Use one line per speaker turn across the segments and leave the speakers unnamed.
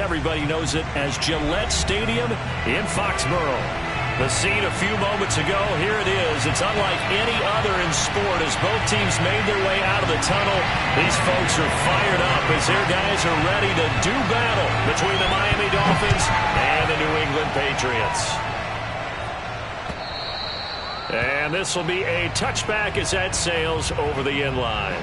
Everybody knows it as Gillette Stadium in Foxborough. The scene a few moments ago, here it is. It's unlike any other in sport as both teams made their way out of the tunnel. These folks are fired up as their guys are ready to do battle between the Miami Dolphins and the New England Patriots. And this will be a touchback as that sails over the end line.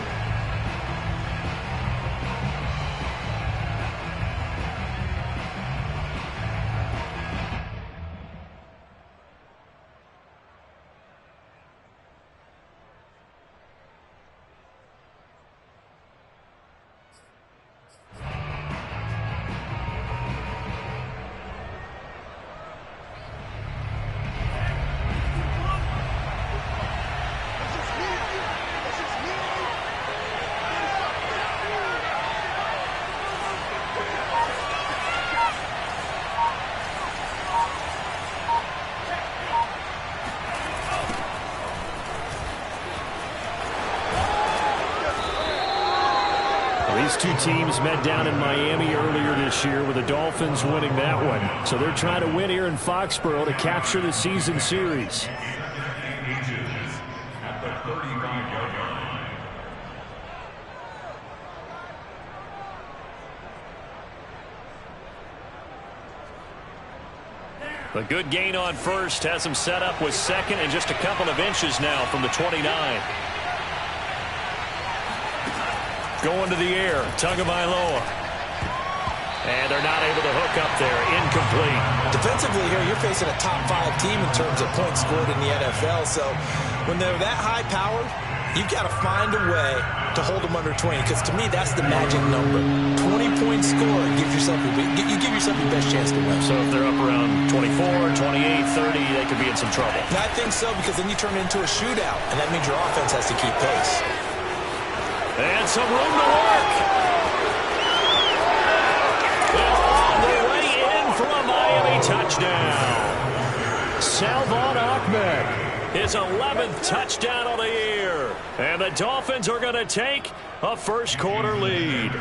These two teams met down in Miami earlier this year with the Dolphins winning that one. So they're trying to win here in Foxborough to capture the season series. A good gain on first has him set up with second and just a couple of inches now from the 29. Going to the air, Tagovailoa. And they're not able to hook up there. Incomplete.
Defensively here, you're facing a top 5 team in terms of points scored in the NFL. So when they're that high powered, you've got to find a way to hold them under 20. Because to me, that's the magic number. 20-point score gives yourself you give yourself your best chance to win.
So if they're up around 24, 28, 30, they could be in some trouble.
And I think so, because then you turn it into a shootout. And that means your offense has to keep pace.
And some room to work. They're on their way in for a Miami touchdown. Salvon Ahmed, his 11th touchdown of the year. And the Dolphins are going to take a first-quarter lead.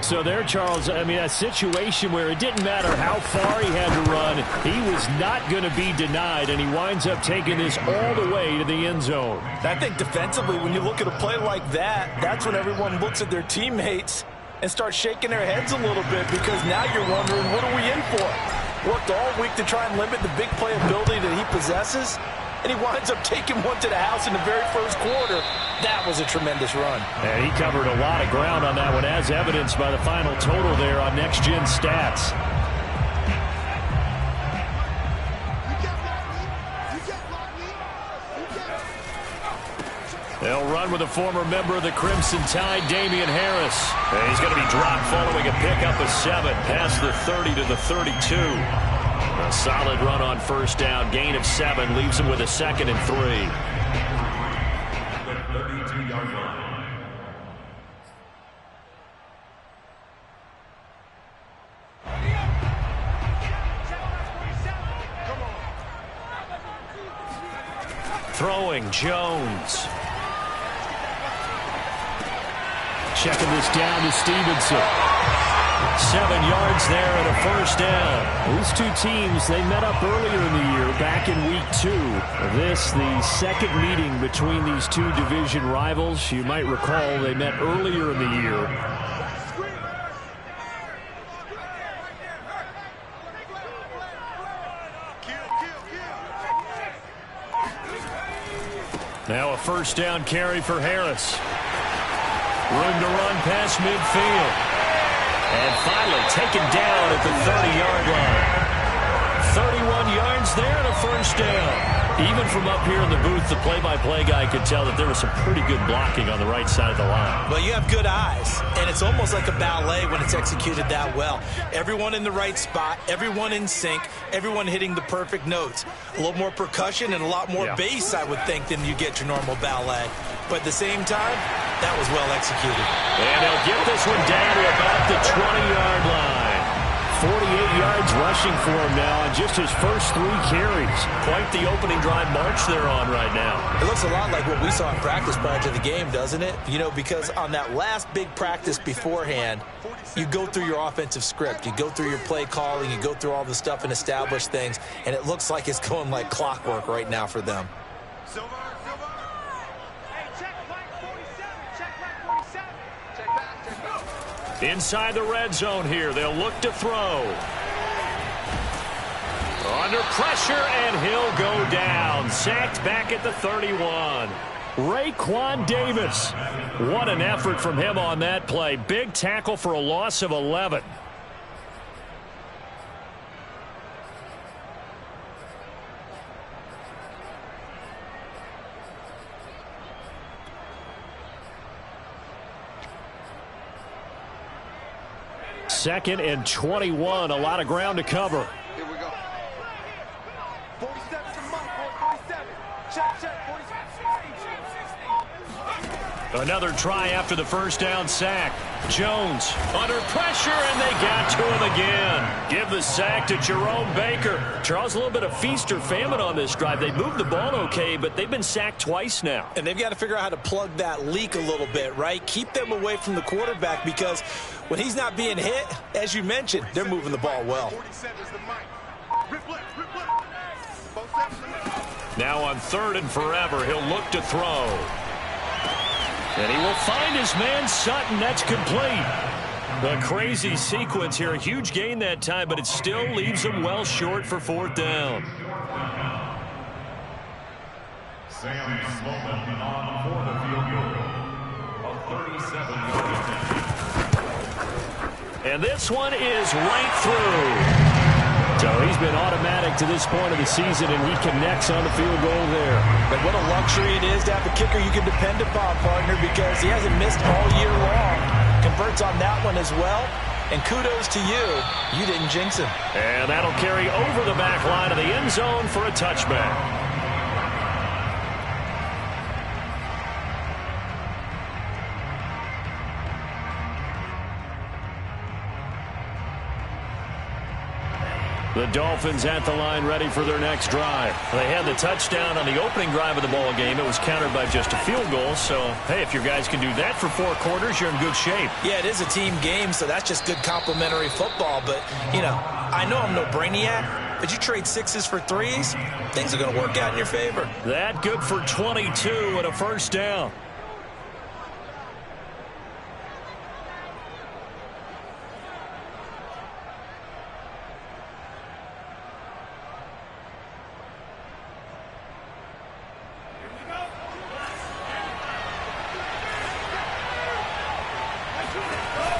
So there, Charles, I mean, a situation where it didn't matter how far he had to run, he was not going to be denied, and he winds up taking this all the way to the end zone.
I think defensively, when you look at a play like that, that's when everyone looks at their teammates and starts shaking their heads a little bit, because now you're wondering, what are we in for? Worked all week to try and limit the big play ability that he possesses, and he winds up taking one to the house in the very first quarter. That was a tremendous run.
And he covered a lot of ground on that one, as evidenced by the final total there on Next Gen Stats. They'll run with a former member of the Crimson Tide, Damian Harris. And he's going to be dropped following a pickup of 7 past the 30 to the 32. A solid run on first down, gain of 7, leaves him with a 2nd and 3. Throwing, Jones. Checking this down to Stevenson. 7 yards there and a first down. These two teams, they met up earlier in the year, back in week 2. This, the second meeting between these two division rivals. You might recall they met earlier in the year. Now a first down carry for Harris. Room to run past midfield. And finally taken down at the 30-yard line. 31 yards there and a first down. Even from up here in the booth, the play-by-play guy could tell that there was some pretty good blocking on the right side of the line.
Well, you have good eyes, and it's almost like a ballet when it's executed that well. Everyone in the right spot, everyone in sync, everyone hitting the perfect notes. A little more percussion and a lot more bass, I would think, than you get your normal ballet. But at the same time, that was well executed.
And they'll get this one down to about the 20-yard line. 48 yards yards rushing for him now on just his first 3 carries. Quite the opening drive march they're on right now.
It looks a lot like what we saw in practice prior to the game, doesn't it? You know, because on that last big practice beforehand, you go through your offensive script. You go through your play calling. You go through all the stuff and establish things. And it looks like it's going like clockwork right now for them.
Inside the red zone here. They'll look to throw. Under pressure, and he'll go down. Sacked back at the 31. Raekwon Davis. What an effort from him on that play. Big tackle for a loss of 11. Second and 21. A lot of ground to cover.
Here we go. 47 to Monk, 47. Check, 47.
Another try after the first down sack. Jones under pressure, and they got to him again. Give the sack to Jerome Baker. Charles, a little bit of feast or famine on this drive. They moved the ball okay, but they've been sacked twice now.
And they've got to figure out how to plug that leak a little bit, right? Keep them away from the quarterback, because when he's not being hit, as you mentioned, they're moving the ball well.
Now on 3rd and forever, he'll look to throw. And he will find his man Sutton. That's complete. A crazy sequence here. A huge gain that time, but it still leaves him well short for 4th down.
Sam Sloman on for the field goal. A 37-yard attempt.
And this one is right through. So he's been automatic to this point of the season, and he connects on the field goal there.
And what a luxury it is to have a kicker you can depend upon, partner, because he hasn't missed all year long. Converts on that one as well. And kudos to you. You didn't jinx him.
And that'll carry over the back line of the end zone for a touchback. The Dolphins at the line ready for their next drive. They had the touchdown on the opening drive of the ball game. It was countered by just a field goal. So, hey, if your guys can do that for 4 quarters, you're in good shape.
Yeah, it is a team game, so that's just good complimentary football. But, you know, I know I'm no brainiac, but you trade 6s for 3s, things are going to work out in your favor.
That good for 22 and a first down.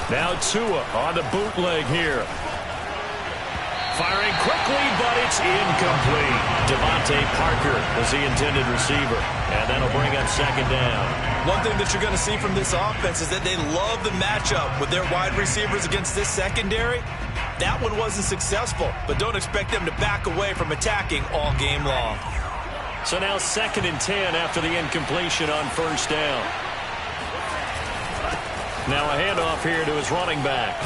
Now Tua on the bootleg here. Firing quickly, but it's incomplete. Devontae Parker was the intended receiver. And that'll bring up 2nd down.
One thing that you're going to see from this offense is that they love the matchup with their wide receivers against this secondary. That one wasn't successful, but don't expect them to back away from attacking all game long.
So now 2nd and 10 after the incompletion on first down. Now a handoff here to his running back.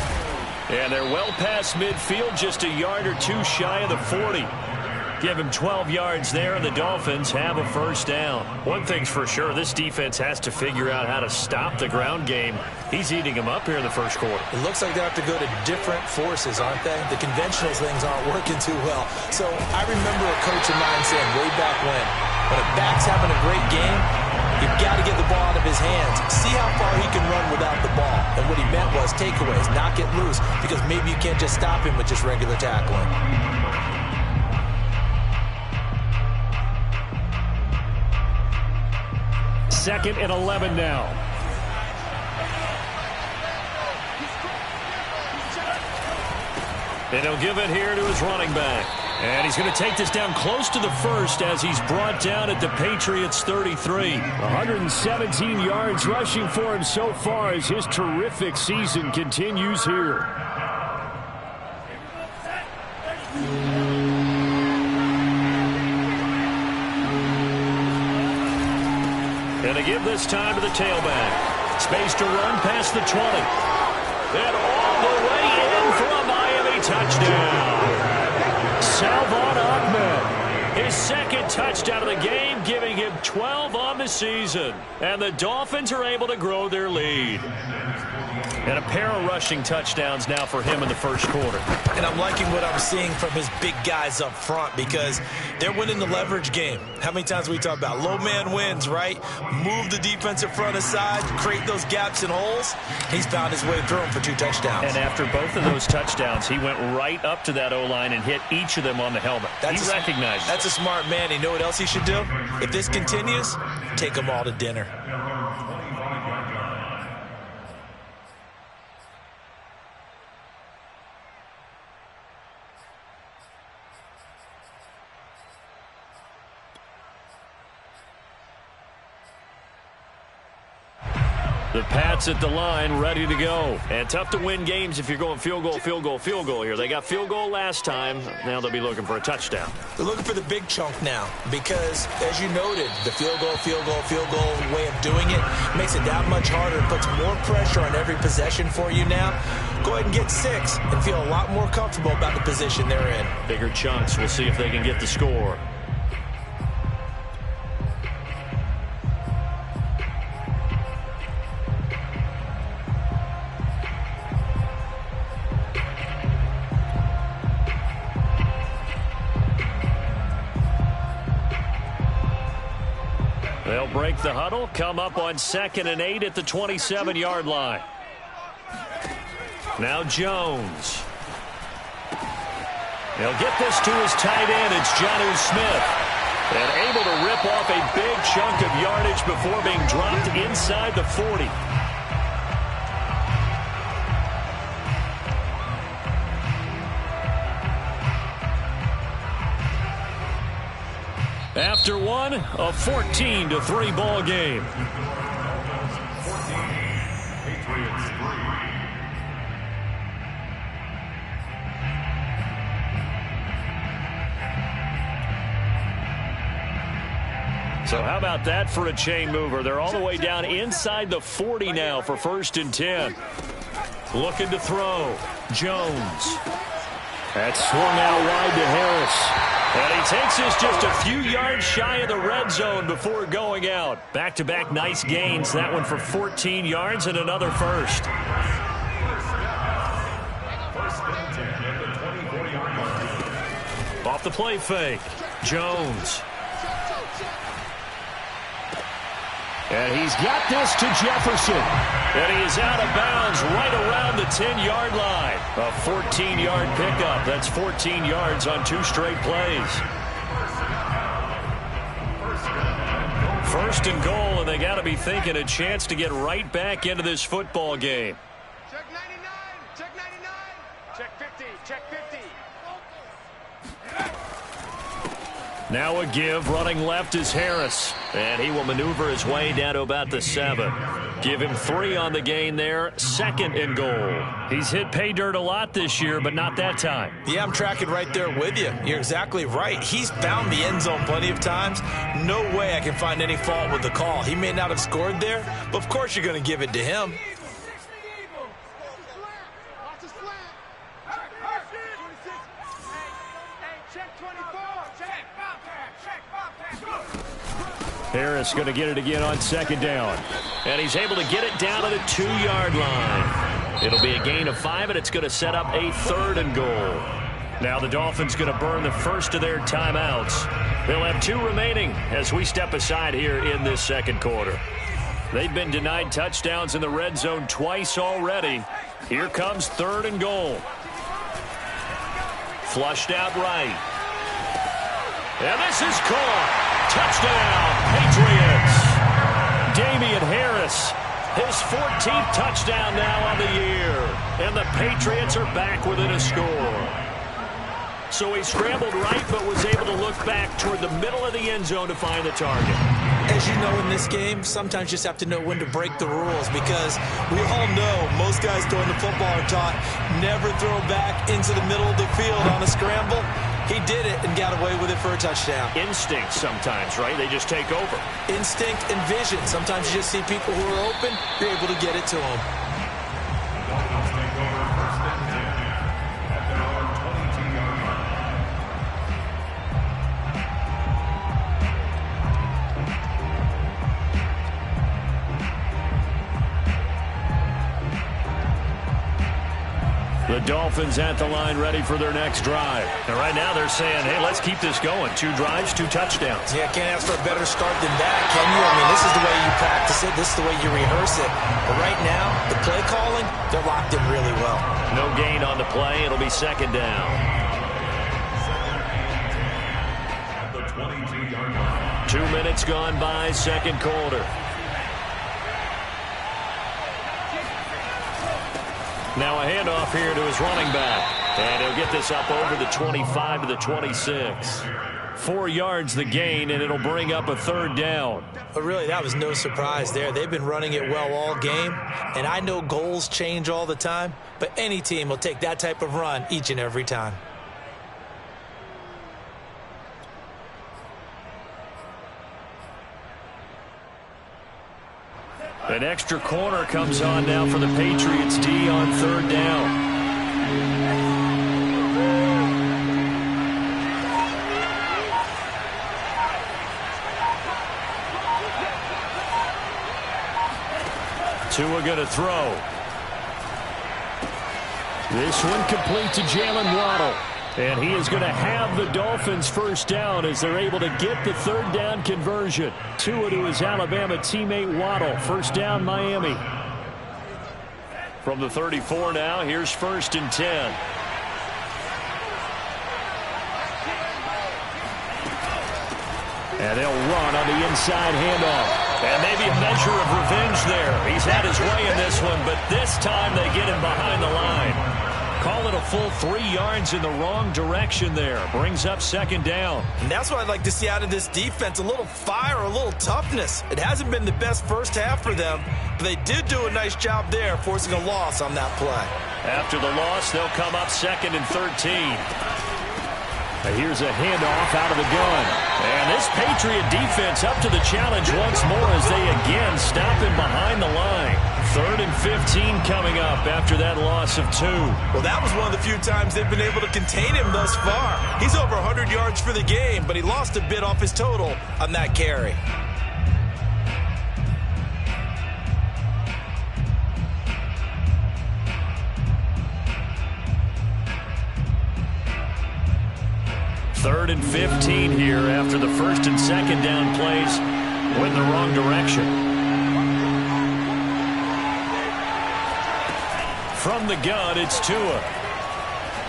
And they're well past midfield, just a yard or 2 shy of the 40. Give him 12 yards there, and the Dolphins have a first down. One thing's for sure, this defense has to figure out how to stop the ground game. He's eating them up here in the first quarter.
It looks like they have to go to different forces, aren't they? The conventional things aren't working too well. So I remember a coach of mine saying way back when a back's having a great game, you've got to get the ball out of his hands. See how far he can run without the ball. And what he meant was takeaways, not get loose, because maybe you can't just stop him with just regular tackling.
Second and 11 now. And he'll give it here to his running back. And he's going to take this down close to the first as he's brought down at the Patriots' 33. 117 yards rushing for him so far as his terrific season continues here. And they give this time to the tailback. Space to run past the 20. And all the way in for a Miami touchdown. second touchdown of the game, giving him 12 on the season. And the Dolphins are able to grow their lead. And a pair of rushing touchdowns now for him in the first quarter.
And I'm liking what I'm seeing from his big guys up front because they're winning the leverage game. How many times we talk about low man wins, right? Move the defensive front aside, create those gaps and holes. He's found his way through them for 2 touchdowns.
And after both of those touchdowns, he went right up to that O-line and hit each of them on the helmet. He recognized it.
That's a smart man. You know what else he should do? If this continues, take them all to dinner.
The Pats at the line, ready to go. And tough to win games if you're going field goal, field goal, field goal here. They got field goal last time. Now they'll be looking for a touchdown.
They're looking for the big chunk now because, as you noted, the field goal way of doing it makes it that much harder. Puts more pressure on every possession for you now. Go ahead and get 6 and feel a lot more comfortable about the position they're in.
Bigger chunks. We'll see if they can get the score. They'll break the huddle, come up on 2nd and 8 at the 27-yard line. Now Jones. He'll get this to his tight end. It's Jonnu Smith. And able to rip off a big chunk of yardage before being dropped inside the 40. After one, a 14-3 ball game.
14, Patriots 3.
So how about that for a chain mover? They're all the way down inside the 40 now for 1st and 10. Looking to throw. Jones. That's swung out wide to Harris. And he takes this just a few yards shy of the red zone before going out. Back-to-back nice gains. That one for 14 yards and another first. Off the play fake. Jones. And he's got this to Jefferson. And he is out of bounds right around the 10-yard line. A 14-yard pickup. That's 14 yards on 2 straight plays. 1st and goal, and they got to be thinking a chance to get right back into this football game.
Check 99. Check 99. Check 50. Check 50.
Now a give. Running left is Harris. And he will maneuver his way down to about the 7. Give him 3 on the gain there. 2nd and goal. He's hit pay dirt a lot this year, but not that time.
Yeah, I'm tracking right there with you. You're exactly right. He's found the end zone plenty of times. No way I can find any fault with the call. He may not have scored there, but of course you're going to give it to him.
Harris going to get it again on 2nd down. And he's able to get it down to the 2-yard line. It'll be a gain of 5, and it's going to set up a 3rd and goal. Now the Dolphins going to burn the first of their timeouts. They'll have 2 remaining as we step aside here in this 2nd quarter. They've been denied touchdowns in the red zone twice already. Here comes 3rd and goal. Flushed out right. And this is caught. Touchdown, Patriots. Damian Harris, his 14th touchdown now on the year. And the Patriots are back within a score. So he scrambled right, but was able to look back toward the middle of the end zone to find the target.
As you know, in this game, sometimes you just have to know when to break the rules because we all know most guys throwing the football are taught never throw back into the middle of the field on a scramble. He did it and got away with it for a touchdown.
Instinct sometimes, right? They just take over.
Instinct and vision. Sometimes you just see people who are open, you're able to get it to them.
Dolphins take over 1st and 10 at their own 22-yard line.
Dolphins at the line ready for their next drive. And right now they're saying, hey, let's keep this going. 2 drives, 2 touchdowns.
Yeah, can't ask for a better start than that, can you? I mean, this is the way you practice it. This is the way you rehearse it. But right now, the play calling, they're locked in really well.
No gain on the play. It'll be second down.
At the 22-yard line.
2 minutes gone by, second quarter. Now a handoff here to his running back. And he'll get this up over the 25 to the 26. 4 yards the gain, and it'll bring up a third down.
But really, that was no surprise there. They've been running it well all game. And I know goals change all the time, but any team will take that type of run each and every time.
An extra corner comes on now for the Patriots D on third down. Tua going to throw. This one complete to Jalen Waddle. And he is going to have the Dolphins first down as they're able to get the third down conversion. Tua to his Alabama teammate Waddle. First down, Miami. From the 34 now, here's 1st and 10. And they'll run on the inside handoff. And maybe a measure of revenge there. He's had his way in this one, but this time they get him behind the line. Call it a full 3 yards in the wrong direction there. Brings up second down.
And that's what I'd like to see out of this defense. A little fire, a little toughness. It hasn't been the best first half for them, but they did do a nice job there, forcing a loss on that play.
After the loss, they'll come up 2nd and 13. And here's a handoff out of the gun. And this Patriot defense up to the challenge once more as they again stop him behind the line. 3rd and 15 coming up after that loss of 2.
Well, that was one of the few times they've been able to contain him thus far. He's over 100 yards for the game, but he lost a bit off his total on that carry.
Third and 15 here after the 1st and 2nd down plays went the wrong direction. From the gun, it's Tua.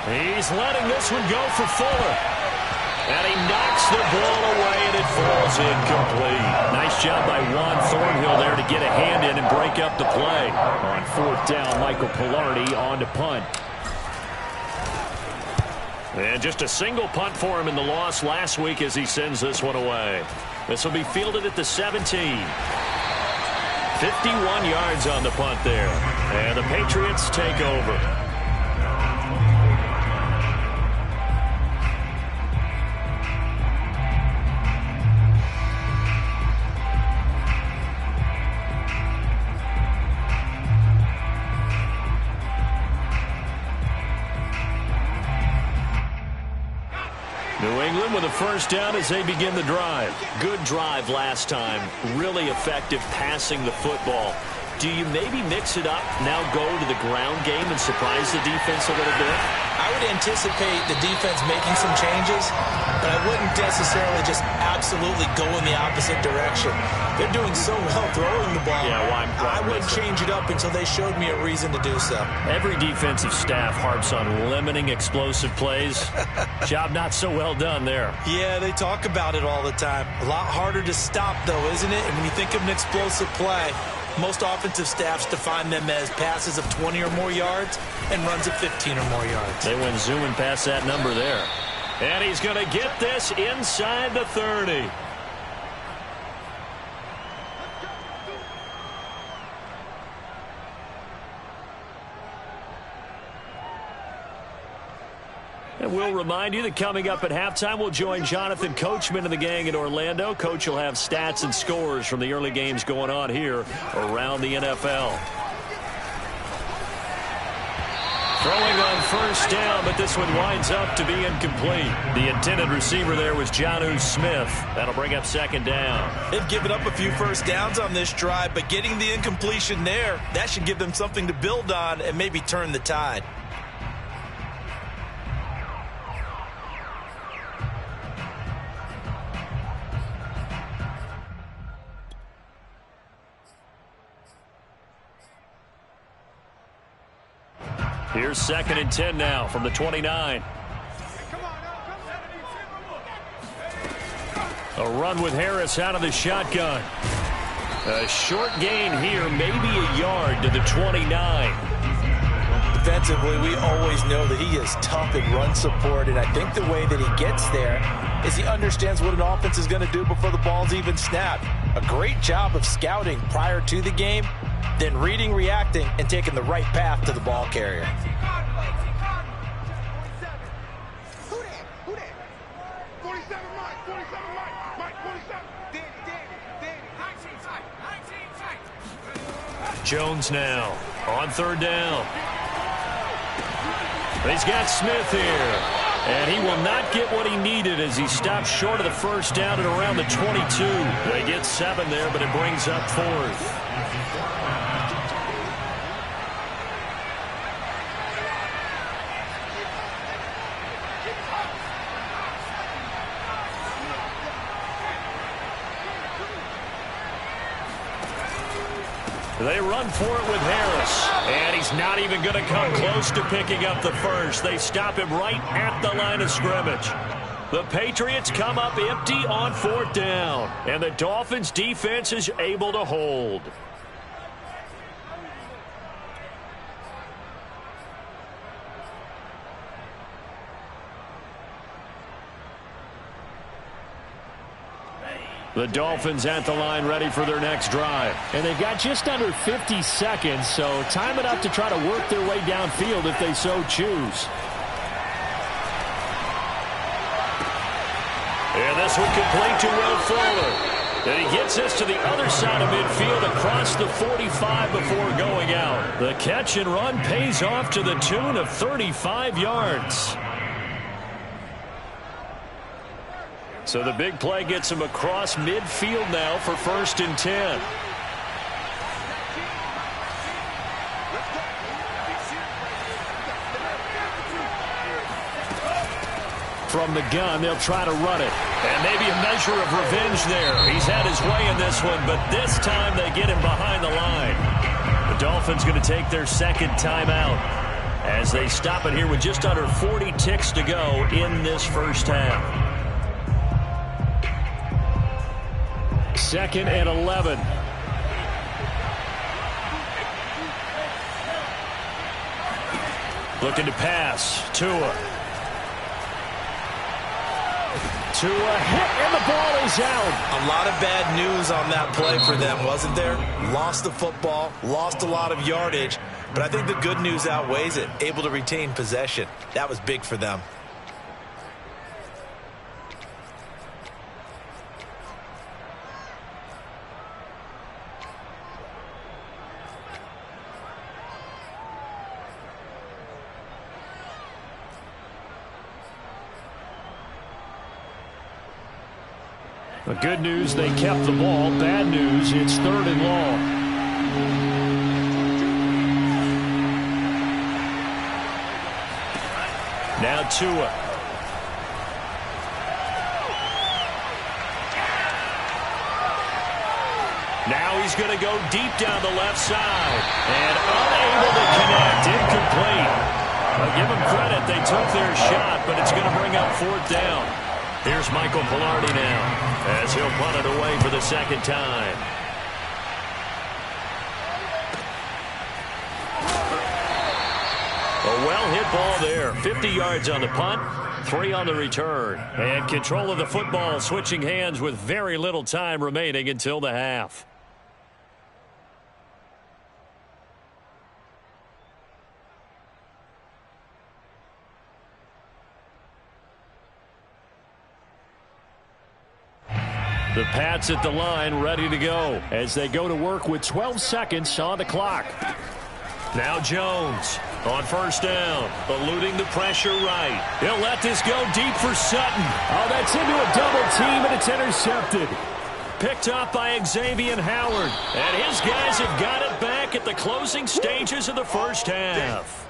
He's letting this one go for Fuller. And he knocks the ball away, and it falls incomplete. Nice job by Juan Thornhill there to get a hand in and break up the play. On 4th down, Michael Pilardi on to punt. And just a single punt for him in the loss last week as he sends this one away. This will be fielded at the 17. 51 yards on the punt there. And the Patriots take over. New England with a first down as they begin the drive. Good drive last time. Really effective passing the football. Do you maybe mix it up, now go to the ground game and surprise the defense a little bit?
I would anticipate the defense making some changes, but I wouldn't necessarily just absolutely go in the opposite direction. They're doing so well throwing the ball.
Yeah, well,
I wouldn't change it up until they showed me a reason to do so.
Every defensive staff harps on limiting explosive plays. Job not so well done there.
Yeah, they talk about it all the time. A lot harder to stop, though, isn't it? And when you think of an explosive play, most offensive staffs define them as passes of 20 or more yards and runs of 15 or more yards.
They went zooming past that number there. And he's going to get this inside the 30. And we'll remind you that coming up at halftime, we'll join Jonathan Coachman and the gang in Orlando. Coach will have stats and scores from the early games going on here around the NFL. Throwing on first down, but this one winds up to be incomplete. The intended receiver there was Jonnu Smith. That'll bring up second down.
They've given up a few first downs on this drive, but getting the incompletion there, that should give them something to build on and maybe turn the tide.
Here's 2nd and 10 now from the 29. A run with Harris out of the shotgun. A short gain here, maybe a yard to the 29.
Defensively, we always know that he is tough in run support, and I think the way that he gets there is he understands what an offense is going to do before the ball's even snapped. A great job of scouting prior to the game, then reading, reacting, and taking the right path to the ball carrier.
Jones now on 3rd down. He's got Smith here, and he will not get what he needed as he stops short of the 1st down at around the 22. They get 7 there, but it brings up 4th. They run for it with Harris, and he's not even going to come close to picking up the 1st. They stop him right at the line of scrimmage. The Patriots come up empty on 4th down, and the Dolphins' defense is able to hold. The Dolphins at the line ready for their next drive.
And they've got just under 50 seconds, so time enough to try to work their way downfield if they so choose.
And this one complete to Will Fuller. And he gets us to the other side of midfield across the 45 before going out. The catch and run pays off to the tune of 35 yards. So the big play gets him across midfield now for 1st and 10. From the gun, they'll try to run it. And maybe a measure of revenge there. He's had his way in this one, but this time they get him behind the line. The Dolphins going to take their 2nd timeout as they stop it here with just under 40 ticks to go in this 1st half.
2nd and 11.
Looking to pass. Tua hit, and the ball is out.
A lot of bad news on that play for them, wasn't there? Lost the football, lost a lot of yardage, but I think the good news outweighs it. Able to retain possession. That was big for them.
The good news, they kept the ball. Bad news, it's 3rd and long.
Now Tua. Now he's going to go deep down the left side. And unable to connect. Incomplete. I'll give them credit. They took their shot, but it's going to bring up 4th down. Here's Michael Pilardi now as he'll punt it away for the 2nd time. A well-hit ball there. 50 yards on the punt, 3 on the return. And control of the football switching hands with very little time remaining until the half. The Pats at the line ready to go as they go to work with 12 seconds on the clock. Now Jones on 1st down, eluding the pressure right. He'll let this go deep for Sutton.
Oh, that's into a double team, and it's intercepted.
Picked up by Xavier Howard. And his guys have got it back at the closing stages of the 1st half.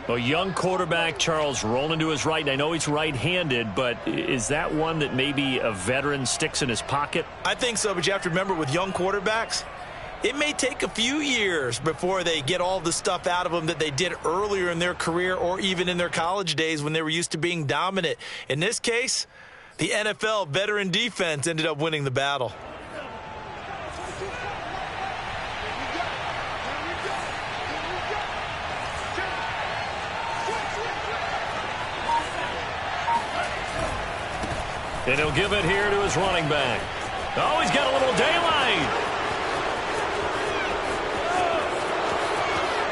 A young quarterback, Charles, rolling to his right. I know he's right-handed, but is that one that maybe a veteran sticks in his pocket?
I think so, but you have to remember with young quarterbacks, it may take a few years before they get all the stuff out of them that they did earlier in their career or even in their college days when they were used to being dominant. In this case, the NFL veteran defense ended up winning the battle.
And he'll give it here to his running back. Oh, he's got a little daylight.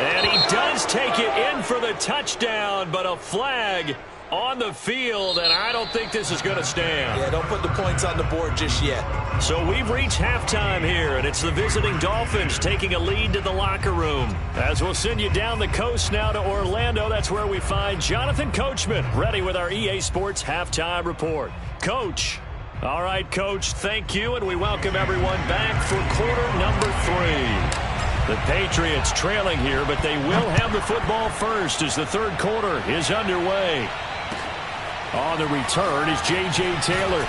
And he does take it in for the touchdown, but a flag on the field, and I don't think this is going to stand.
Yeah, don't put the points on the board just yet.
So we've reached halftime here, and it's the visiting Dolphins taking a lead to the locker room. As we'll send you down the coast now to Orlando, that's where we find Jonathan Coachman, ready with our EA Sports Halftime Report. Coach. All right, Coach, thank you, and we welcome everyone back for quarter number 3. The Patriots trailing here, but they will have the football first as the third quarter is underway. On the return is J.J. Taylor.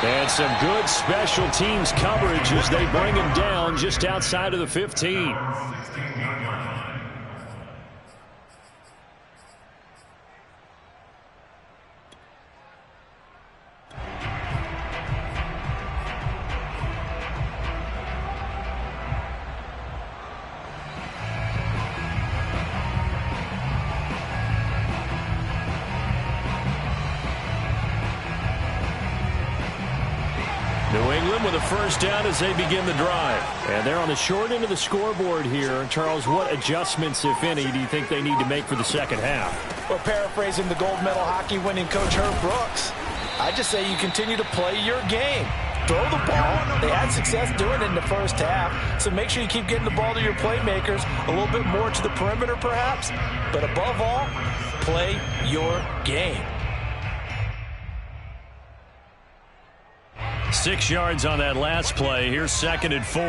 And some good special teams coverage as they bring him down just outside of the 15. New England with a first down as they begin the drive. And they're on the short end of the scoreboard here. Charles, what adjustments, if any, do you think they need to make for the second half?
Well, paraphrasing the gold medal hockey winning coach Herb Brooks, I just say you continue to play your game. Throw the ball. They had success doing it in the first half, so make sure you keep getting the ball to your playmakers, a little bit more to the perimeter perhaps, but above all, play your game.
6 yards on that last play. Here's 2nd and 4.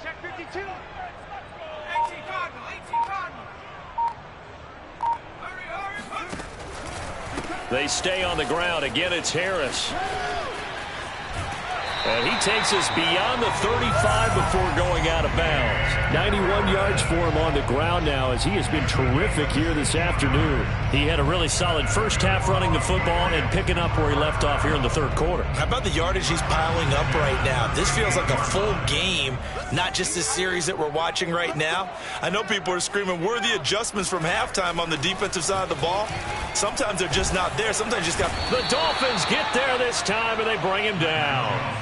Check 52.
They stay on the ground. Again, it's Harris. And he takes us beyond the 35 before going out of bounds. 91 yards for him on the ground now as he has been terrific here this afternoon. He had a really solid first half running the football and picking up where he left off here in the third quarter.
How about the yardage he's piling up right now? This feels like a full game, not just this series that we're watching right now. I know people are screaming, where are the adjustments from halftime on the defensive side of the ball? Sometimes they're just not there. Sometimes you just got...
The Dolphins get there this time, and they bring him down.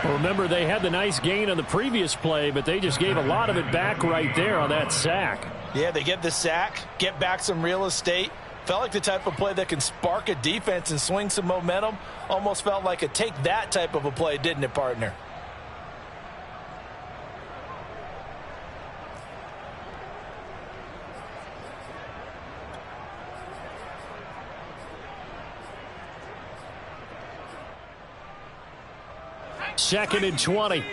Well, remember, they had the nice gain on the previous play, but they just gave a lot of it back right there on that sack.
Yeah, they get the sack, get back some real estate. Felt like the type of play that can spark a defense and swing some momentum. Almost felt like a take that type of a play, didn't it, partner?
Second and 20.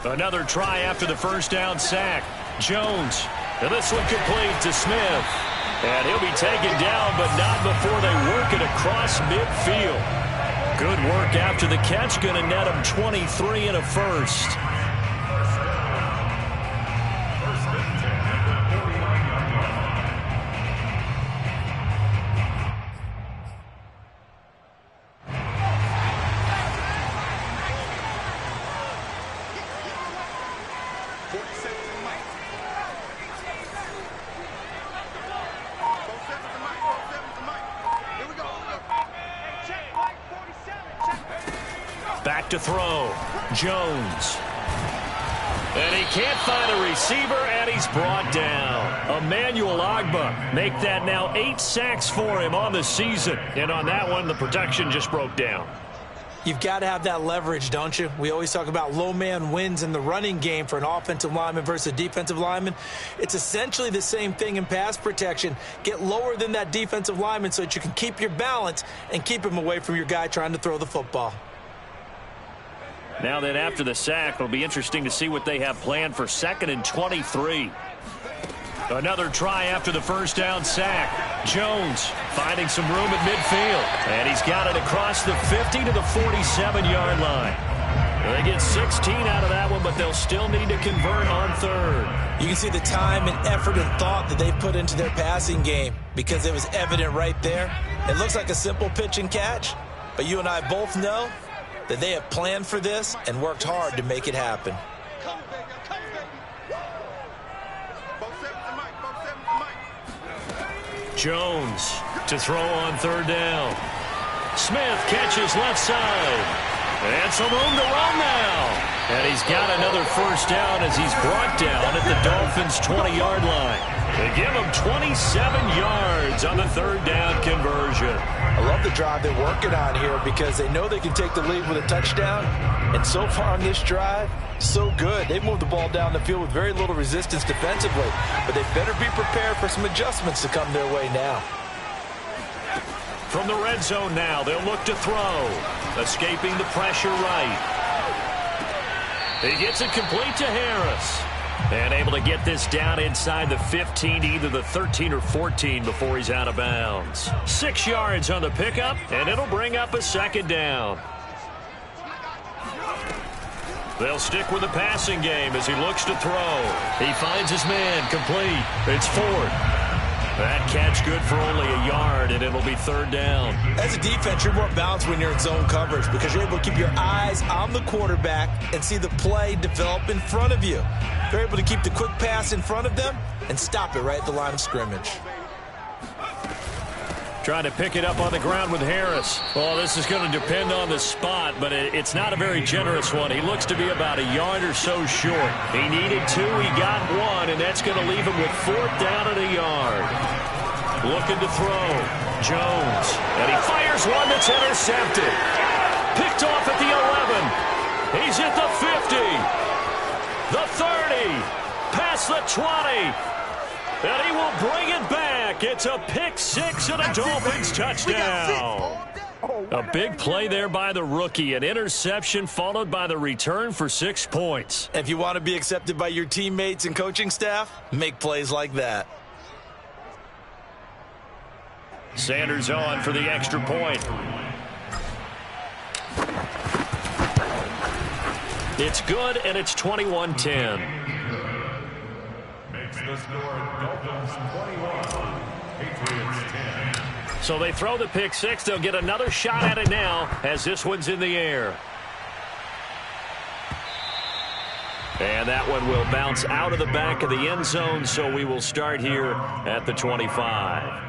Another try after the first down sack. Jones. And this one complete to Smith. And he'll be taken down, but not before they work it across midfield. Good work after the catch. Going to net him 23 and a first. Back to throw. Jones. And he can't find a receiver, and he's brought down. Emmanuel Ogbah make that now 8 sacks for him on the season. And on that one, the protection just broke down.
You've got to have that leverage, don't you? We always talk about low man wins in the running game for an offensive lineman versus a defensive lineman. It's essentially the same thing in pass protection. Get lower than that defensive lineman so that you can keep your balance and keep him away from your guy trying to throw the football.
Now then, after the sack, it'll be interesting to see what they have planned for 2nd and 23. Another try after the first down sack. Jones finding some room at midfield. And he's got it across the 50 to the 47-yard line. They get 16 out of that one, but they'll still need to convert on 3rd.
You can see the time and effort and thought that they've put into their passing game because it was evident right there. It looks like a simple pitch and catch, but you and I both know that they have planned for this and worked hard to make it happen.
Jones to throw on 3rd down. Smith catches left side. And some room to run now. And he's got another first down as he's brought down at the Dolphins' 20-yard line. They give him 27 yards on the 3rd down conversion.
I love the drive they're working on here because they know they can take the lead with a touchdown. And so far on this drive, so good. They've moved the ball down the field with very little resistance defensively. But they better be prepared for some adjustments to come their way now.
From the red zone now, they'll look to throw. Escaping the pressure right. He gets it complete to Harris. And able to get this down inside the 15 to either the 13 or 14 before he's out of bounds. 6 yards on the pickup, and it'll bring up a 2nd down. They'll stick with the passing game as he looks to throw. He finds his man complete. It's Ford. That catch good for only a yard, and it'll be 3rd down.
As a defense, you're more balanced when you're in zone coverage because you're able to keep your eyes on the quarterback and see the play develop in front of you. You're able to keep the quick pass in front of them and stop it right at the line of scrimmage.
Trying to pick it up on the ground with Harris. Well, this is going to depend on the spot, but it's not a very generous one. He looks to be about a yard or so short. He needed 2, he got 1, and that's going to leave him with 4th down and a yard. Looking to throw. Jones. And he fires one that's intercepted. Picked off at the 11. He's at the 50. The 30. Past the 20. And he will bring it back. It's a pick 6 and a Dolphins touchdown. A big play there by the rookie. An interception followed by the return for 6 points.
If you want to be accepted by your teammates and coaching staff, make plays like that.
Sanders on for the extra point. It's good, and it's 21-10.
The score, Dolphins 21, Patriots 10.
So they throw the pick 6. They'll get another shot at it now as this one's in the air. And that one will bounce out of the back of the end zone, so we will start here at the 25.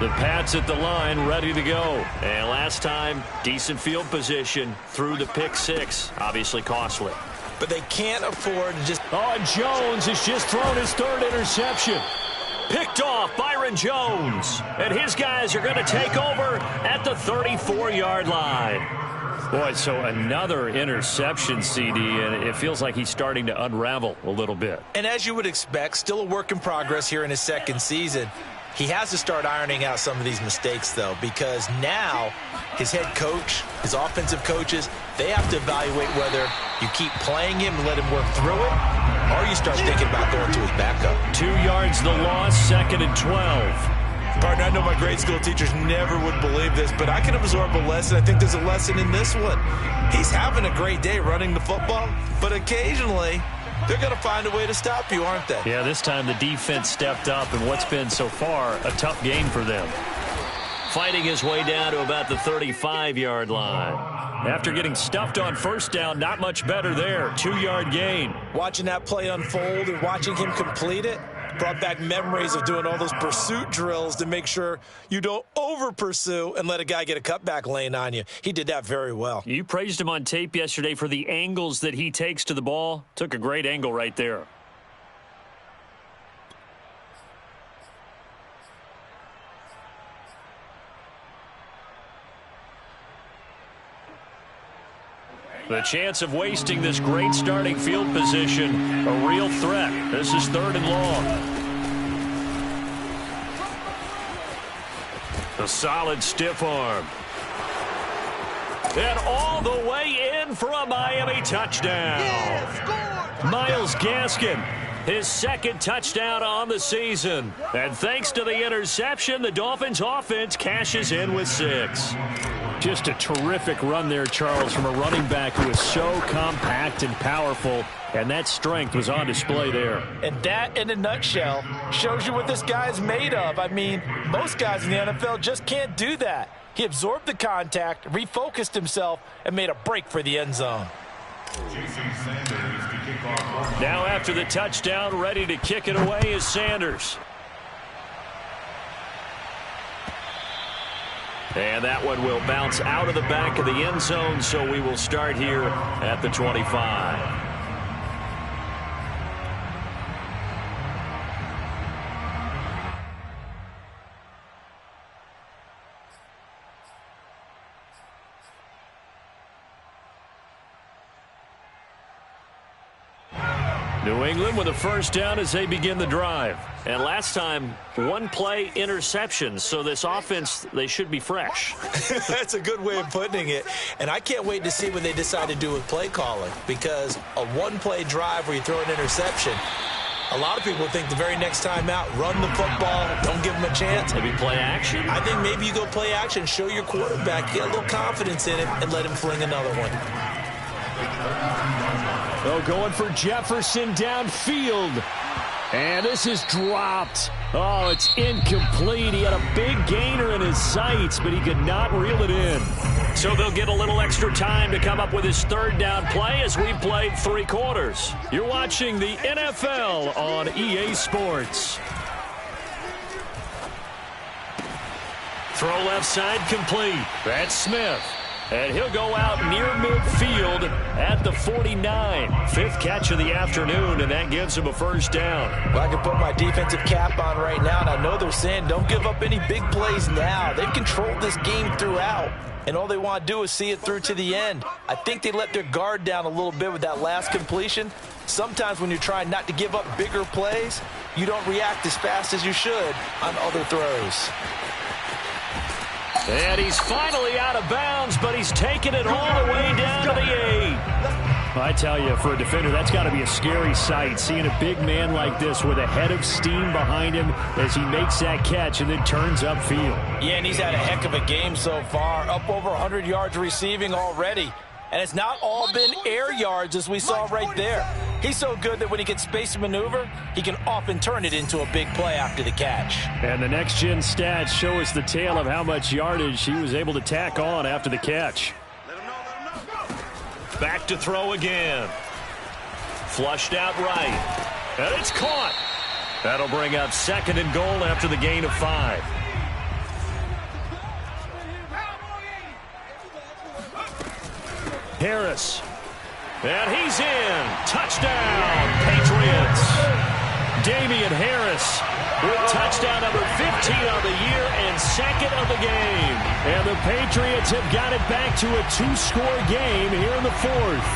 The Pats at the line, ready to go. And last time, decent field position through the pick 6. Obviously costly.
But they can't afford to just...
Oh, and Jones has just thrown his 3rd interception. Picked off Byron Jones. And his guys are going to take over at the 34-yard line. Boy, so another interception, CD, and it feels like he's starting to unravel a little bit.
And as you would expect, still a work in progress here in his 2nd season. He has to start ironing out some of these mistakes, though, because now his head coach, his offensive coaches, they have to evaluate whether you keep playing him and let him work through it, or you start thinking about going to his backup.
2 yards the loss, 2nd and 12.
Partner, I know my grade school teachers never would believe this, but I can absorb a lesson. I think there's a lesson in this one. He's having a great day running the football, but occasionally they're going to find a way to stop you, aren't they?
Yeah, this time the defense stepped up in what's been so far a tough game for them. Fighting his way down to about the 35-yard line. After getting stuffed on first down, not much better there. 2-yard gain.
Watching that play unfold and watching him complete it brought back memories of doing all those pursuit drills to make sure you don't over-pursue and let a guy get a cutback lane on you. He did that very well.
You praised him on tape yesterday for the angles that he takes to the ball. Took a great angle right there. The chance of wasting this great starting field position, a real threat. This is 3rd and long. A solid stiff arm. And all the way in for a Miami touchdown. Myles Gaskin, his 2nd touchdown on the season. And thanks to the interception, the Dolphins offense cashes in with 6.
Just a terrific run there, Charles, from a running back who is so compact and powerful, and that strength was on display there.
And that, in a nutshell, shows you what this guy is made of. I mean, most guys in the NFL just can't do that. He absorbed the contact, refocused himself, and made a break for the end zone.
Now after the touchdown, ready to kick it away is Sanders. And that one will bounce out of the back of the end zone, so we will start here at the 25. New England with a first down as they begin the drive. And last time, 1-play interception. So this offense, they should be fresh.
That's a good way of putting it. And I can't wait to see what they decide to do with play calling. Because a 1-play drive where you throw an interception, a lot of people think the very next time out, run the football, don't give them a chance.
Maybe play action?
I think maybe you go play action, show your quarterback, get a little confidence in him, and let him fling another one.
Oh, going for Jefferson downfield. And this is dropped. Oh, it's incomplete. He had a big gainer in his sights, but he could not reel it in.
So they'll get a little extra time to come up with his 3rd down play as we've played 3 quarters. You're watching the NFL on EA Sports. Throw left side complete. That's Smith. And he'll go out near midfield at the 49. 5th catch of the afternoon, and that gives him a first down.
Well, I can put my defensive cap on right now, and I know they're saying don't give up any big plays now. They've controlled this game throughout, and all they want to do is see it through to the end. I think they let their guard down a little bit with that last completion. Sometimes when you're trying not to give up bigger plays, you don't react as fast as you should on other throws.
And he's finally out of bounds, but he's taken it all the way down to the 8.
I tell you, for a defender, that's got to be a scary sight, seeing a big man like this with a head of steam behind him as he makes that catch and then turns upfield.
Yeah, and he's had a heck of a game so far, up over 100 yards receiving already. And it's not all been air yards as we saw right there. He's so good that when he can space and maneuver, he can often turn it into a big play after the catch.
And the next-gen stats show us the tale of how much yardage he was able to tack on after the catch.
Back to throw again. Flushed out right. And it's caught. That'll bring up 2nd and goal after the gain of 5. Harris. And he's in. Touchdown, Patriots. Damian Harris with touchdown number 15 on the year and 2nd of the game.
And the Patriots have got it back to a 2-score game here in the 4th.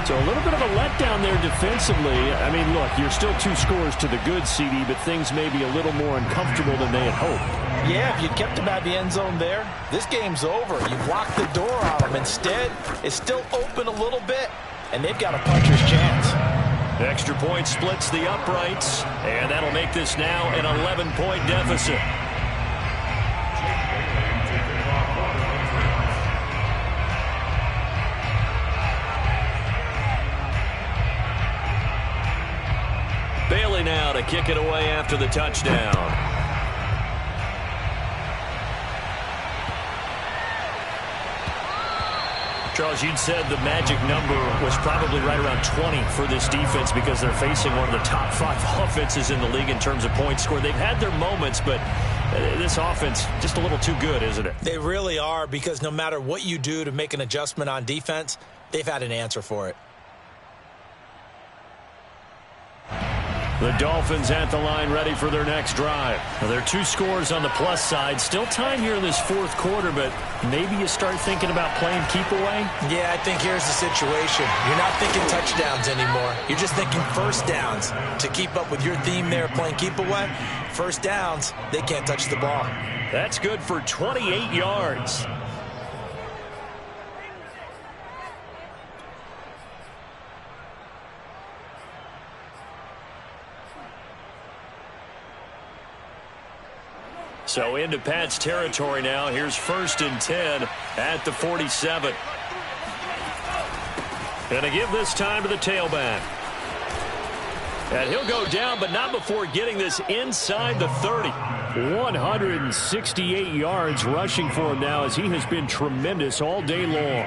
So a little bit of a letdown there defensively. I mean, look, you're still 2 scores to the good, CD, but things may be a little more uncomfortable than they had hoped.
Yeah, if you kept him out of the end zone there, this game's over. You've locked the door on him. Instead, it's still open a little bit, and they've got a puncher's chance.
Extra point splits the uprights, and that'll make this now an 11-point deficit. Bailey now to kick it away after the touchdown. Charles, you'd said the magic number was probably right around 20 for this defense because they're facing one of the top 5 offenses in the league in terms of points scored. They've had their moments, but this offense just a little too good, isn't it?
They really are, because no matter what you do to make an adjustment on defense, they've had an answer for it.
The Dolphins at the line ready for their next drive. Well, there are 2 scores on the plus side. Still time here in this fourth quarter, but maybe you start thinking about playing keep away?
Yeah, I think here's the situation. You're not thinking touchdowns anymore. You're just thinking first downs. To keep up with your theme there playing keep away, first downs, they can't touch the ball.
That's good for 28 yards. So into Pat's territory now. Here's 1st and 10 at the 47. Going to give this time to the tailback. And he'll go down, but not before getting this inside the 30. 168 yards rushing for him now, as he has been tremendous all day long.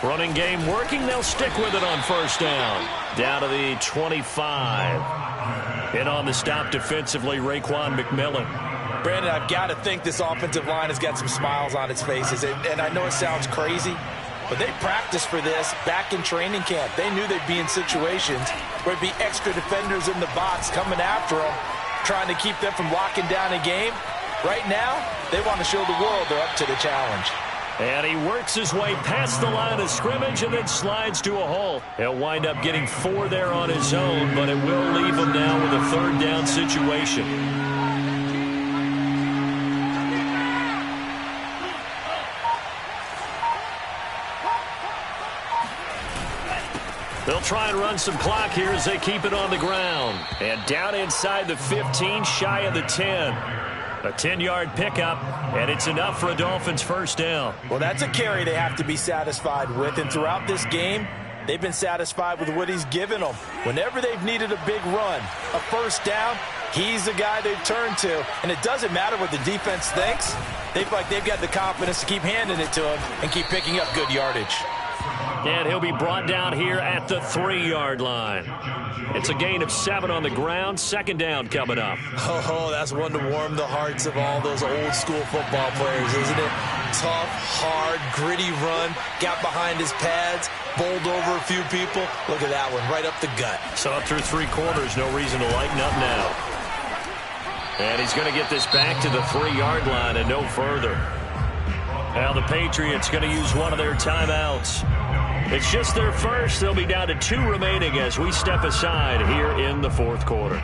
Running game working. They'll stick with it on 1st down. Down to the 25. And on the stop defensively, Raekwon McMillan.
Brandon, I've got to think this offensive line has got some smiles on its faces. And I know it sounds crazy, but they practiced for this back in training camp. They knew they'd be in situations where it'd be extra defenders in the box coming after them, trying to keep them from locking down a game. Right now, they want to show the world they're up to the challenge.
And he works his way past the line of scrimmage and then slides to a hole. He'll wind up getting 4 there on his own, but it will leave him now with a 3rd down situation. They'll try and run some clock here as they keep it on the ground. And down inside the 15, shy of the 10. A 10-yard pickup, and it's enough for a Dolphins 1st down.
Well, that's a carry they have to be satisfied with, and throughout this game, they've been satisfied with what he's given them. Whenever they've needed a big run, a 1st down, he's the guy they've turned to, and it doesn't matter what the defense thinks. They feel like they've got the confidence to keep handing it to him and keep picking up good yardage.
And he'll be brought down here at the 3-yard line. It's a gain of 7 on the ground. 2nd down coming up.
Oh, that's one to warm the hearts of all those old school football players, isn't it? Tough, hard, gritty run. Got behind his pads, bowled over a few people. Look at that one, right up the gut.
So up through 3 quarters, no reason to lighten up now. And he's going to get this back to the 3-yard line and no further. Now the Patriots going to use one of their timeouts. It's just their first. They'll be down to 2 remaining as we step aside here in the 4th quarter.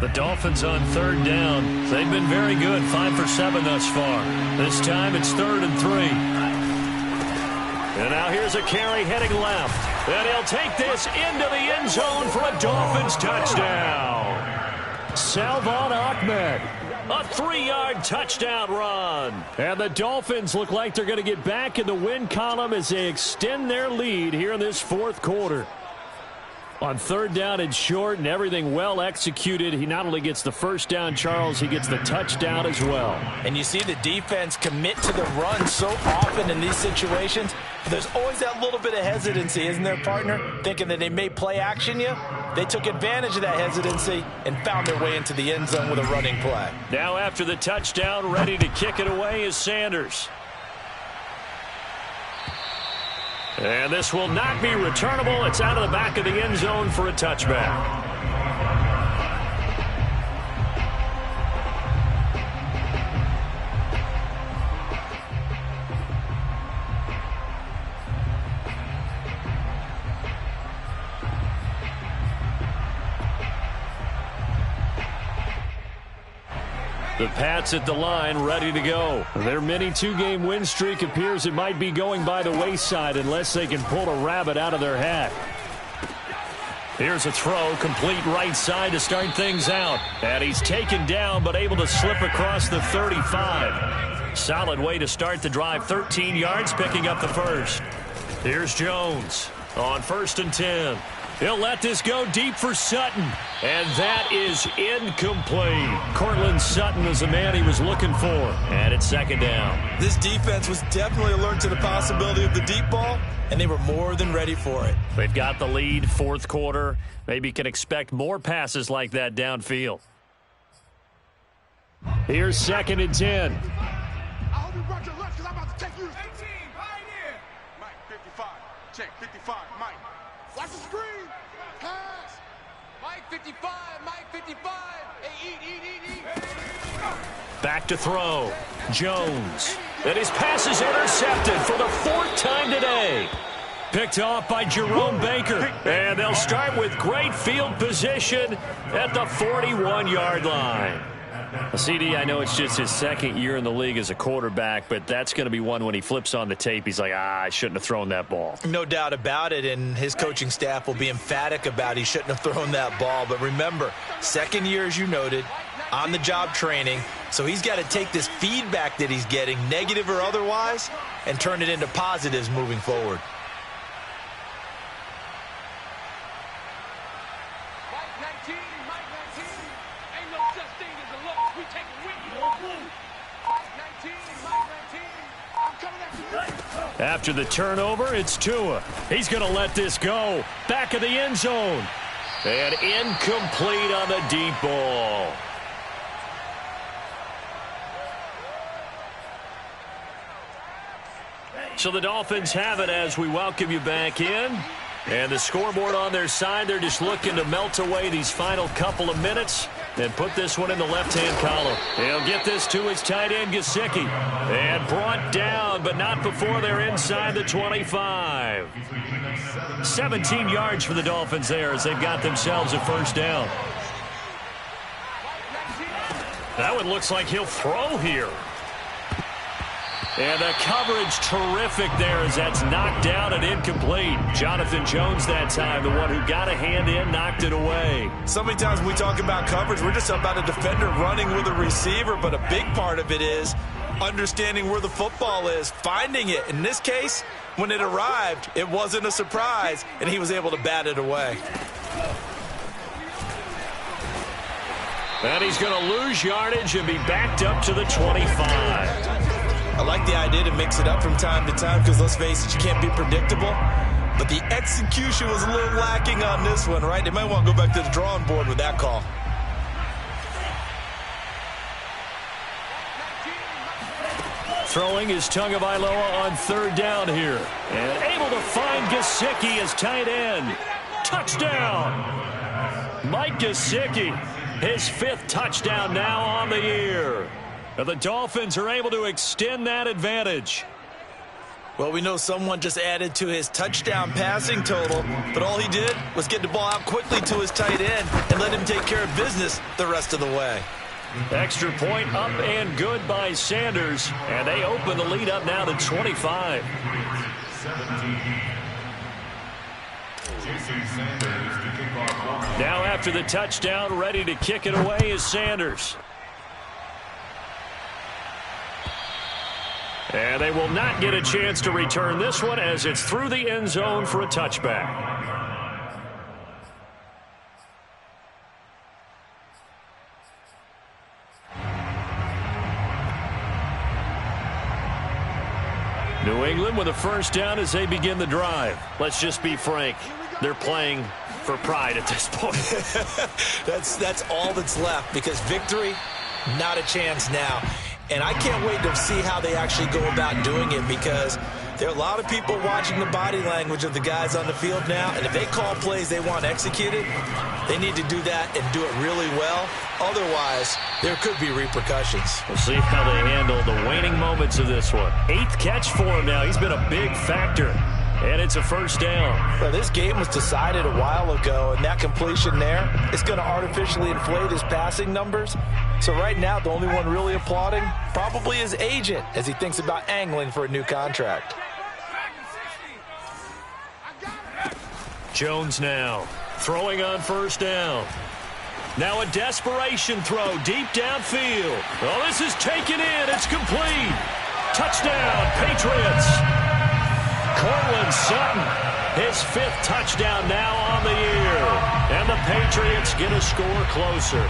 The Dolphins on 3rd down. They've been very good, 5 for 7 thus far. This time it's 3rd and 3. And now here's a carry heading left. And he'll take this into the end zone for a Dolphins touchdown. Salvon Ahmed. A 3-yard touchdown run. And the Dolphins look like they're going to get back in the win column as they extend their lead here in this 4th quarter. On 3rd down and short and everything well executed, he not only gets the 1st down, Charles, he gets the touchdown as well.
And you see the defense commit to the run so often in these situations. There's always that little bit of hesitancy, isn't there, partner? Thinking that they may play action you. They took advantage of that hesitancy and found their way into the end zone with a running play.
Now after the touchdown, ready to kick it away is Sanders. And this will not be returnable. It's out of the back of the end zone for a touchback. The Pats at the line, ready to go. Their mini 2-game win streak appears it might be going by the wayside unless they can pull a rabbit out of their hat. Here's a throw, complete right side to start things out. And he's taken down, but able to slip across the 35. Solid way to start the drive, 13 yards, picking up the 1st. Here's Jones on 1st and 10. He'll let this go deep for Sutton. And that is incomplete. Cortland Sutton was the man he was looking for. And it's 2nd down.
This defense was definitely alert to the possibility of the deep ball, and they were more than ready for it.
They've got the lead, 4th quarter. Maybe can expect more passes like that downfield. Here's 2nd and 10.
I hope you brought your lunch because I'm about to take you. 18, Pioneer. Mike, 55. Check, 55. Mike. Watch the screen. Pass. Mike, 55. Mike, 55. Hey, eat.
Back to throw. Jones. And his pass is intercepted for the 4th time today. Picked off by Jerome Baker. And they'll start with great field position at the 41-yard line. CD, I know it's just his 2nd year in the league as a quarterback, but that's going to be one when he flips on the tape, he's like, I shouldn't have thrown that ball.
No doubt about it, and his coaching staff will be emphatic about he shouldn't have thrown that ball. But remember, 2nd year, as you noted, on-the-job training, so he's got to take this feedback that he's getting, negative or otherwise, and turn it into positives moving forward.
After the turnover, it's Tua. He's going to let this go. Back of the end zone. And incomplete on the deep ball. So the Dolphins have it as we welcome you back in. And the scoreboard on their side, they're just looking to melt away these final couple of minutes and put this one in the left-hand column. He'll get this to his tight end, Gesicki. And brought down, but not before they're inside the 25. 17 yards for the Dolphins there as they've got themselves a 1st down. That one looks like he'll throw here. And the coverage terrific there as that's knocked down and incomplete. Jonathan Jones that time, the one who got a hand in, knocked it away.
So many times when we talk about coverage, we're just about a defender running with a receiver, but a big part of it is understanding where the football is, finding it. In this case, when it arrived, it wasn't a surprise, and he was able to bat it away.
And he's going to lose yardage and be backed up to the 25.
I like the idea to mix it up from time to time because, let's face it, you can't be predictable. But the execution was a little lacking on this one, right? They might want to go back to the drawing board with that call.
Throwing is Tagovailoa on 3rd down here. And able to find Gesicki as tight end. Touchdown! Mike Gesicki, his 5th touchdown now on the year. And the Dolphins are able to extend that advantage.
Well, we know someone just added to his touchdown passing total, but all he did was get the ball out quickly to his tight end and let him take care of business the rest of the way.
Extra point up and good by Sanders, and they open the lead up now to 25. Now after the touchdown, ready to kick it away is Sanders. And they will not get a chance to return this one as it's through the end zone for a touchback. New England with a 1st down as they begin the drive. Let's just be frank. They're playing for pride at this point.
That's all that's left because victory, not a chance now. And I can't wait to see how they actually go about doing it because there are a lot of people watching the body language of the guys on the field now. And if they call plays they want executed, they need to do that and do it really well. Otherwise, there could be repercussions.
We'll see how they handle the waning moments of this one. 8th catch for him now. He's been a big factor. And it's a 1st down.
Well, this game was decided a while ago, and that completion there is going to artificially inflate his passing numbers. So right now, the only one really applauding probably his agent as he thinks about angling for a new contract.
Jones now throwing on 1st down. Now a desperation throw deep downfield. Oh, this is taken in. It's complete. Touchdown, Patriots. Cortland Sutton, his 5th touchdown now on the year. And the Patriots get a score closer.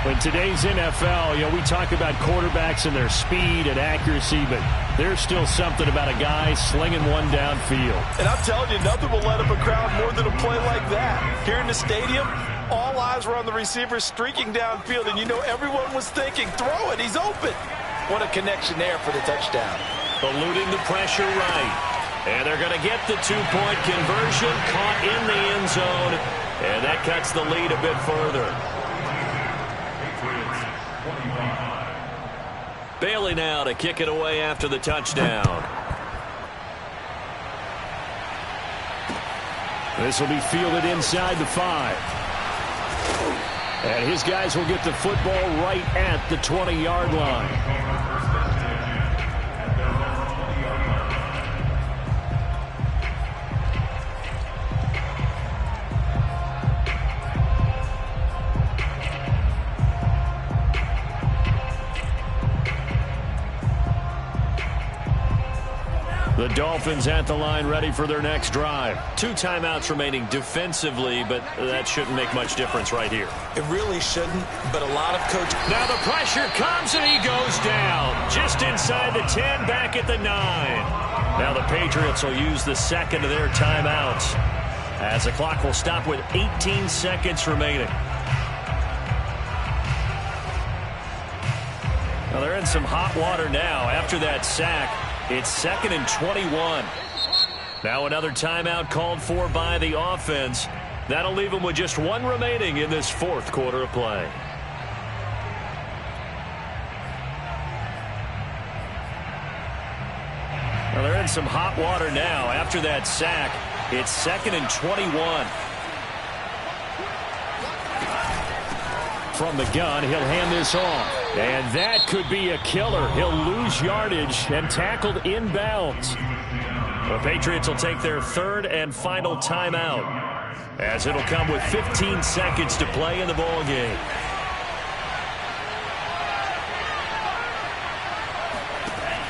In today's NFL, we talk about quarterbacks and their speed and accuracy, but there's still something about a guy slinging one downfield.
And I'm telling you, nothing will let up a crowd more than a play like that. Here in the stadium, All eyes were on the receiver streaking downfield, and you know everyone was thinking, throw it, he's open. What a connection there for the touchdown.
Eluding the pressure right. And they're going to get the two-point conversion, caught in the end zone, and that cuts the lead a bit further. Bailey now to kick it away after the touchdown.
This will be fielded inside the 5. And his guys will get the football right at the 20-yard line. The Dolphins at the line, ready for their next drive. 2 timeouts remaining defensively, but that shouldn't make much difference right here.
It really shouldn't, but a lot of coaches.
Now the pressure comes, and he goes down. Just inside the 10, back at the 9. Now the Patriots will use the second of their timeouts, as the clock will stop with 18 seconds remaining. Now they're in some hot water now after that sack. It's 2nd and 21. Now another timeout called for by the offense. That'll leave them with just 1 remaining in this 4th quarter of play. Now they're in some hot water now after that sack. It's 2nd and 21.
From the gun, he'll hand this off. And that could be a killer. He'll lose yardage and tackled inbounds. The Patriots will take their 3rd and final timeout, as it'll come with 15 seconds to play in the ball game.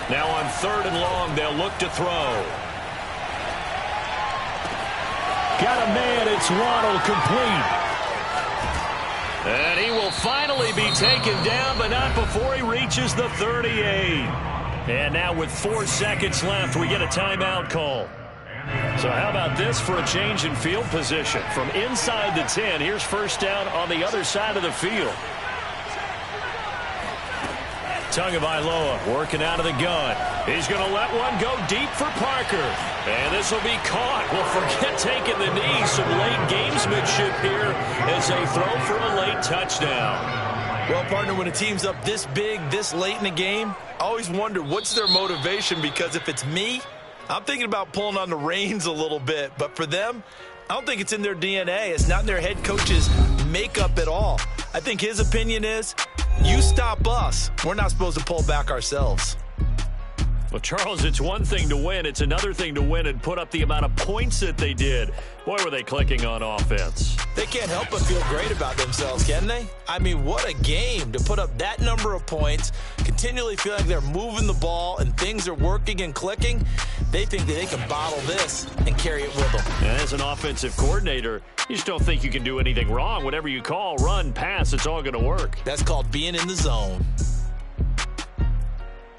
Now on 3rd and long, they'll look to throw. Got a man, it's Waddle, complete. And he will finally be taken down, but not before he reaches the 38. And now with 4 seconds left, we get a timeout call. So how about this for a change in field position? From inside the 10, here's first down on the other side of the field. Tagovailoa working out of the gun. He's going to let one go deep for Parker. And this will be caught. Well, forget taking the knee. Some late gamesmanship here as they throw for a late touchdown.
Well, partner, when a team's up this big, this late in the game, I always wonder what's their motivation, because if it's me, I'm thinking about pulling on the reins a little bit. But for them, I don't think it's in their DNA. It's not in their head coach's makeup at all. I think his opinion is, you stop us. We're not supposed to pull back ourselves.
Well, Charles, it's one thing to win. It's another thing to win and put up the amount of points that they did. Boy, were they clicking on offense.
They can't help but feel great about themselves, can they? I mean, what a game to put up that number of points, continually feel like they're moving the ball and things are working and clicking. They think that they can bottle this and carry it with them.
And as an offensive coordinator, you just don't think you can do anything wrong. Whatever you call, run, pass, it's all going to work.
That's called being in the zone.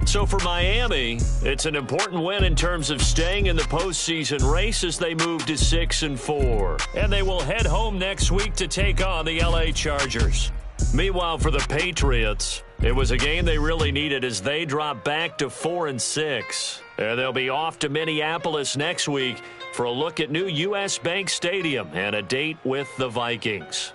So for Miami, it's an important win in terms of staying in the postseason race as they move to 6-4. And they will head home next week to take on the LA Chargers. Meanwhile, for the Patriots, it was a game they really needed as they drop back to 4-6. And they'll be off to Minneapolis next week for a look at new U.S. Bank Stadium and a date with the Vikings.